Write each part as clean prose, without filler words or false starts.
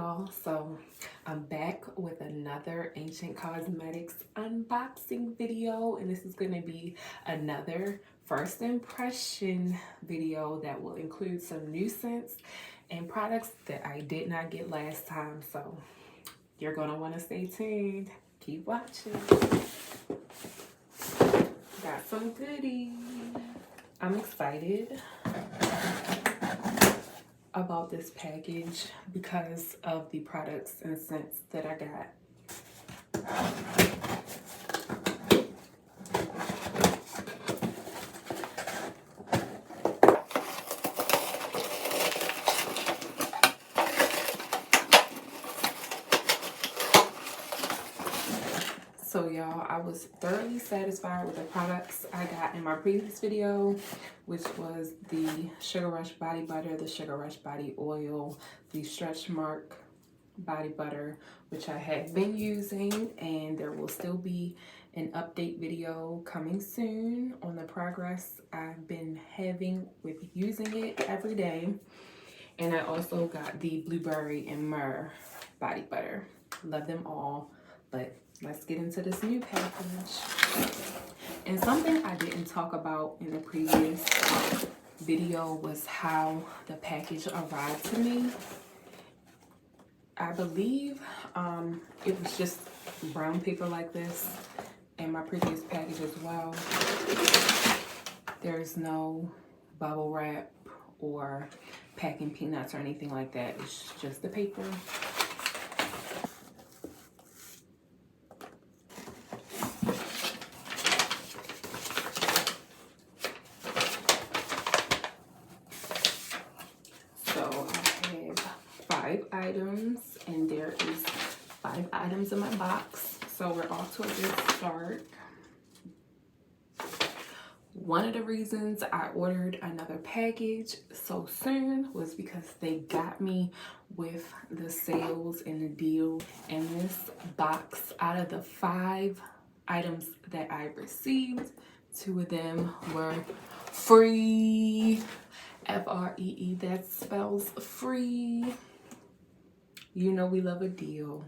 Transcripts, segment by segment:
y'all, so I'm back with another Ancient Cosmetics unboxing video, and this is going to be another first impression video that will include some new scents and products that I did not get last time, so you're going to want to stay tuned. Keep watching. Got some goodies. I'm excited about this package because of the products and scents that I got. So y'all, I was thoroughly satisfied with the products I got in my previous video, which was the Sugar Rush Body Butter, the Sugar Rush Body Oil, the Stretch Mark Body Butter, which I had been using, and there will still be an update video coming soon on the progress I've been having with using it every day. And I also got the Blueberry and Myrrh Body Butter. Love them all, but let's get into this new package. And something I didn't talk about in the previous video was how the package arrived to me. I believe it was just brown paper like this in my previous package as well. There's no bubble wrap or packing peanuts or anything like that. It's just the paper. So I have 5 items, and there is 5 items in my box. So we're off to a good start. One of the reasons I ordered another package so soon was because they got me with the sales and the deal. And this box, out of the 5 items that I received, 2 of them were free. F-R-E-E, that spells free. You know we love a deal.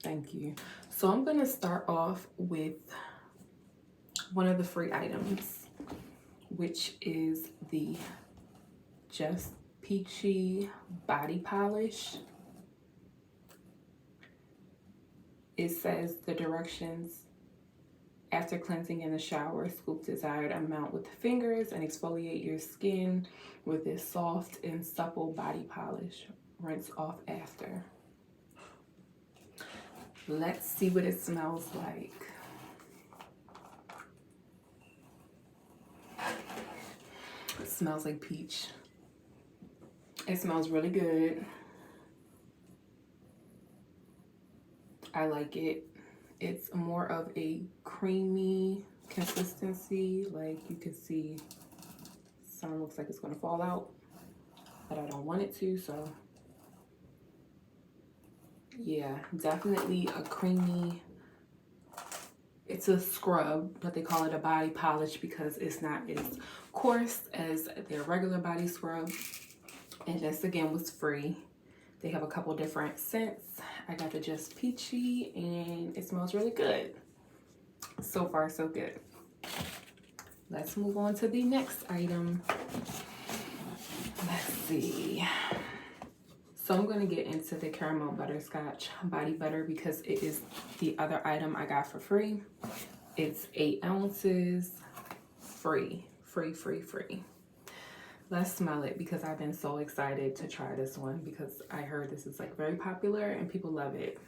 Thank you. So I'm gonna start off with one of the free items, which is the Just Peachy body polish. It says the directions: after cleansing in the shower, scoop desired amount with the fingers and exfoliate your skin with this soft and supple body polish. Rinse off after. Let's see what it smells like. It smells like peach. It smells really good. I like it. It's more of a creamy consistency. Like you can see, some looks like it's gonna fall out, but I don't want it to, so yeah, definitely a creamy. It's a scrub, but they call it a body polish because it's not as coarse as their regular body scrub. And this again was free. They have a couple different scents. I got the Just Peachy, and it smells really good. So far, so good. Let's move on to the next item. Let's see. So I'm going to get into the Caramel Butterscotch Body Butter because it is the other item I got for free. It's 8 ounces, free. Let's smell it because I've been so excited to try this one because I heard this is like very popular and people love it.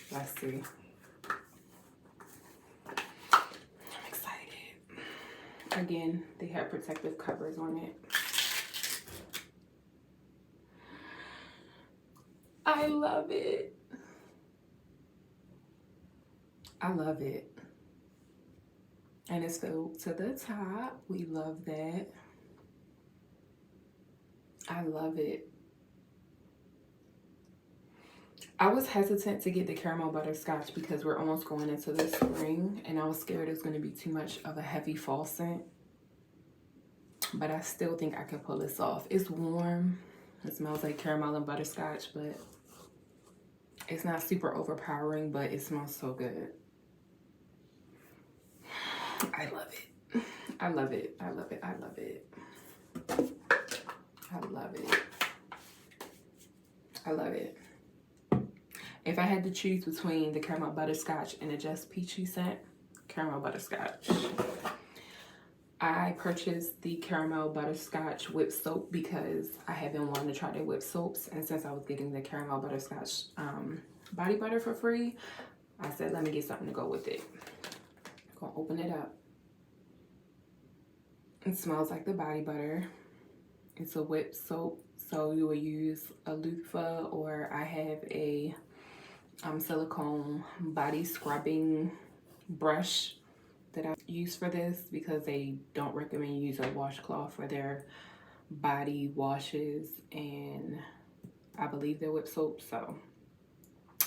Let's see. I'm excited. Again, they have protective covers on it. I love it. I love it. And it's filled to the top. We love that. I love it. I was hesitant to get the Caramel Butterscotch because we're almost going into the spring, and I was scared it was going to be too much of a heavy fall scent. But I still think I can pull this off. It's warm. It smells like caramel and butterscotch, but it's not super overpowering, but it smells so good. I love it. I love it. I love it. I love it. I love it. I love it. If I had to choose between the caramel butterscotch and the Just Peachy scent, caramel butterscotch. I purchased the caramel butterscotch whip soap because I have been wanting to try their whip soaps, and since I was getting the caramel butterscotch body butter for free, I said let me get something to go with it. I'm gonna open it up. It smells like the body butter. It's a whip soap, so you would use a loofah, or I have a silicone body scrubbing brush that I use for this because they don't recommend you use a washcloth for their body washes and I believe they're whip soap. So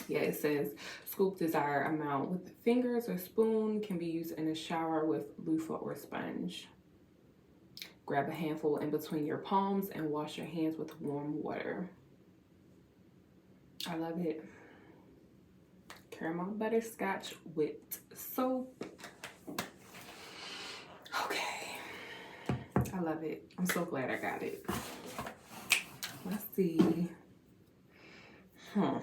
yeah, it says scoop desired amount with fingers or spoon, can be used in a shower with loofah or sponge. Grab a handful in between your palms and wash your hands with warm water. I love it. Caramel butterscotch whipped soap. Okay. I love it. I'm so glad I got it. Let's see. I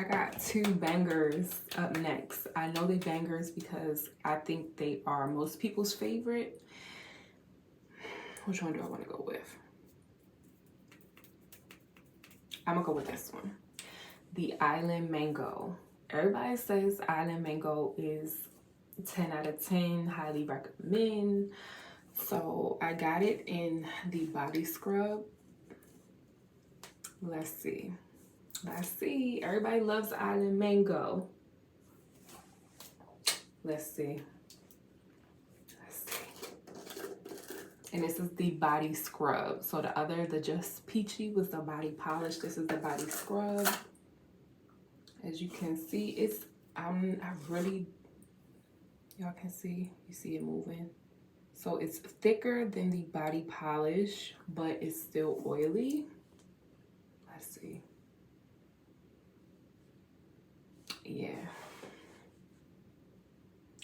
got two bangers up next. I know they bangers because I think they are most people's favorite. Which one do I want to go with? I'm gonna go with this one. The Island Mango. Everybody says Island Mango is 10 out of 10, highly recommend. So I got it in the body scrub. Let's see. Let's see. Everybody loves Island Mango. Let's see. Let's see. And this is the body scrub. So the Just Peachy was the body polish. This is the body scrub. As you can see, it's y'all can see, you see it moving. So it's thicker than the body polish, but it's still oily. Let's see. Yeah.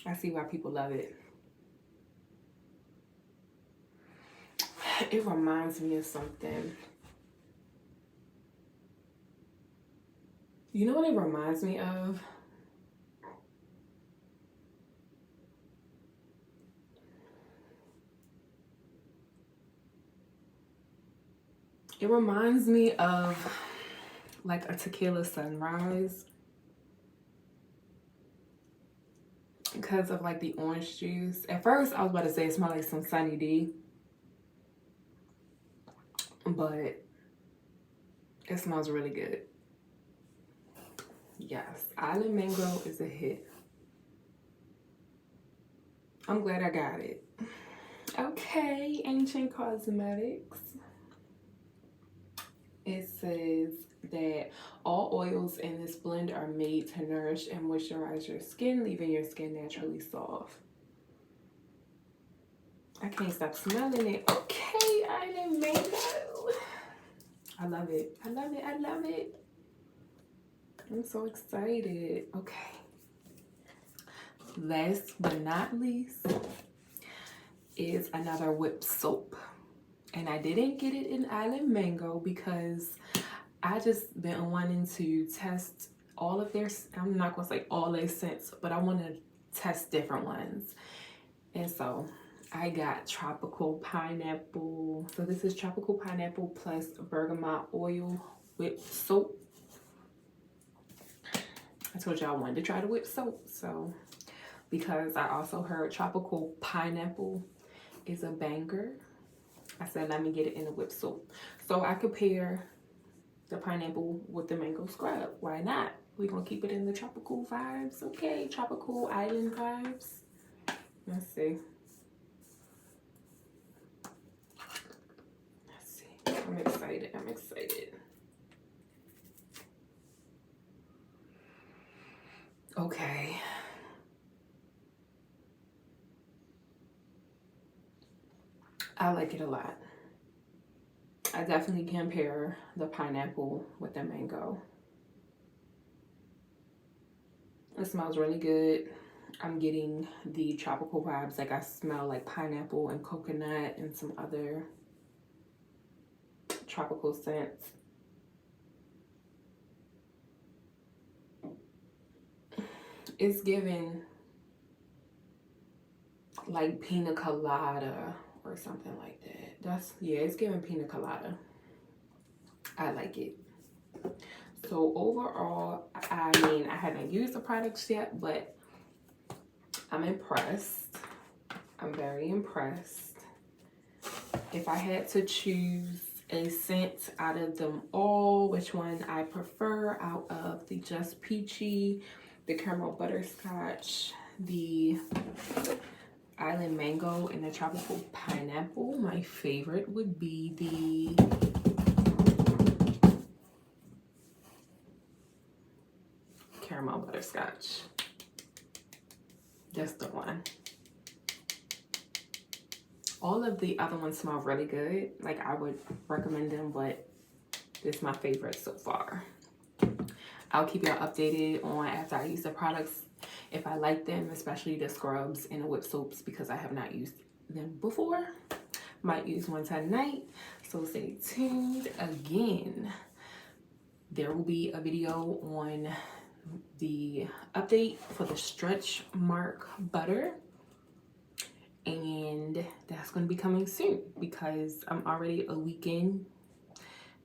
I see why people love it. It reminds me of something. You know what it reminds me of? It reminds me of like a tequila sunrise because of like the orange juice. At first I was about to say it smelled like some Sunny D, but it smells really good. Yes, Island Mango is a hit. I'm glad I got it. Okay, Ancient Cosmetics. It says that all oils in this blend are made to nourish and moisturize your skin, leaving your skin naturally soft. I can't stop smelling it. Okay, Island Mango. I love it. I love it. I love it. I'm so excited. Okay. Last but not least is another whip soap. And I didn't get it in Island Mango because I just been wanting to test all of their, I'm not gonna say all their scents, but I want to test different ones. And so I got Tropical Pineapple. So this is Tropical Pineapple plus Bergamot Oil Whip Soap. I told y'all I wanted to try the whip soap. So because I also heard Tropical Pineapple is a banger, I said let me get it in the whip soap. So I could pair the pineapple with the mango scrub. Why not? We're gonna keep it in the tropical vibes. Okay, tropical island vibes. Let's see. Let's see. I'm excited. I'm excited. Okay. I like it a lot. I definitely can pair the pineapple with the mango. It smells really good. I'm getting the tropical vibes. Like I smell like pineapple and coconut and some other tropical scents. It's giving like pina colada or something like that. Yeah, it's giving pina colada. I like it. So overall, I mean, I haven't used the products yet, but I'm impressed. I'm very impressed. If I had to choose a scent out of them all, which one I prefer out of the Just Peachy, the caramel butterscotch, the island mango, and the tropical pineapple, my favorite would be the caramel butterscotch. That's the one. All of the other ones smell really good. Like I would recommend them, but this is my favorite so far. I'll keep y'all updated on after I use the products if I like them, especially the scrubs and the whip soaps, because I have not used them before. Might use one tonight, so stay tuned. Again, there will be a video on the update for the stretch mark butter, and that's going to be coming soon because I'm already a week in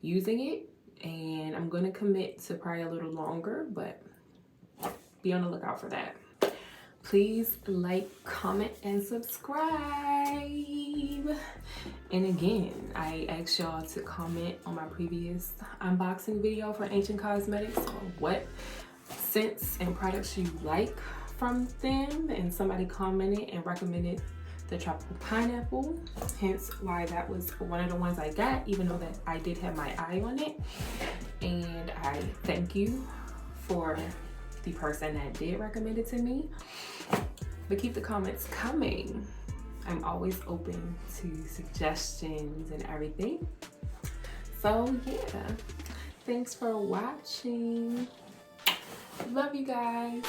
using it, and I'm going to commit to probably a little longer, but be on the lookout for that. Please like, comment, and subscribe. And again, I asked y'all to comment on my previous unboxing video for Ancient Cosmetics on what scents and products you like from them, and somebody commented and recommended the tropical pineapple, hence why that was one of the ones I got, even though that I did have my eye on it. And I thank you for the person that did recommend it to me, but keep the comments coming. I'm always open to suggestions and everything. So yeah, thanks for watching. Love you guys.